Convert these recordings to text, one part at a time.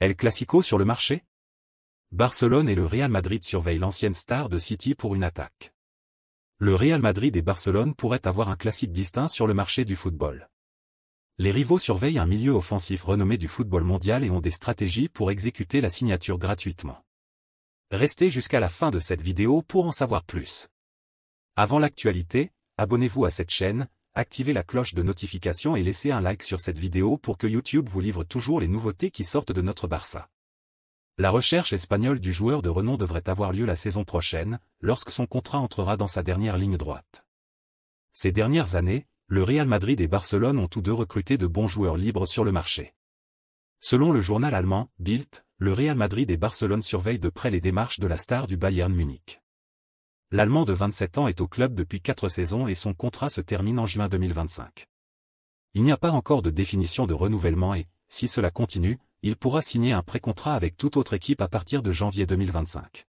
El Clasico sur le marché? Barcelone et le Real Madrid surveillent l'ancienne star de City pour une attaque. Le Real Madrid et Barcelone pourraient avoir un classique distinct sur le marché du football. Les rivaux surveillent un milieu offensif renommé du football mondial et ont des stratégies pour exécuter la signature gratuitement. Restez jusqu'à la fin de cette vidéo pour en savoir plus. Avant l'actualité, abonnez-vous à cette chaîne, activez la cloche de notification et laissez un like sur cette vidéo pour que YouTube vous livre toujours les nouveautés qui sortent de notre Barça. La recherche espagnole du joueur de renom devrait avoir lieu la saison prochaine, lorsque son contrat entrera dans sa dernière ligne droite. Ces dernières années, le Real Madrid et Barcelone ont tous deux recruté de bons joueurs libres sur le marché. Selon le journal allemand, Bild, le Real Madrid et Barcelone surveillent de près les démarches de la star du Bayern Munich. L'Allemand de 27 ans est au club depuis 4 saisons et son contrat se termine en juin 2025. Il n'y a pas encore de définition de renouvellement et, si cela continue, il pourra signer un pré-contrat avec toute autre équipe à partir de janvier 2025.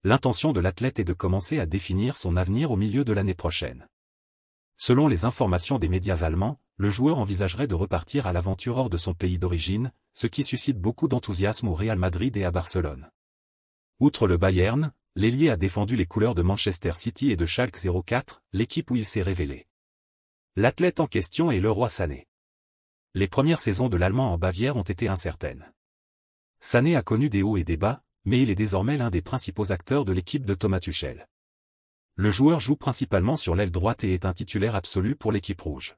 L'intention de l'athlète est de commencer à définir son avenir au milieu de l'année prochaine. Selon les informations des médias allemands, le joueur envisagerait de repartir à l'aventure hors de son pays d'origine, ce qui suscite beaucoup d'enthousiasme au Real Madrid et à Barcelone. Outre le Bayern, l'ailier a défendu les couleurs de Manchester City et de Schalke 04, l'équipe où il s'est révélé. L'athlète en question est Leroy Sané. Les premières saisons de l'Allemand en Bavière ont été incertaines. Sané a connu des hauts et des bas, mais il est désormais l'un des principaux acteurs de l'équipe de Thomas Tuchel. Le joueur joue principalement sur l'aile droite et est un titulaire absolu pour l'équipe rouge.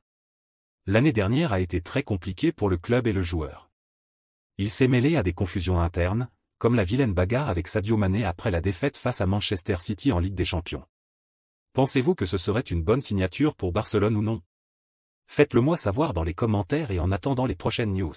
L'année dernière a été très compliquée pour le club et le joueur. Il s'est mêlé à des confusions internes, comme la vilaine bagarre avec Sadio Mané après la défaite face à Manchester City en Ligue des Champions. Pensez-vous que ce serait une bonne signature pour Barcelone ou non? Faites-le moi savoir dans les commentaires et en attendant les prochaines news.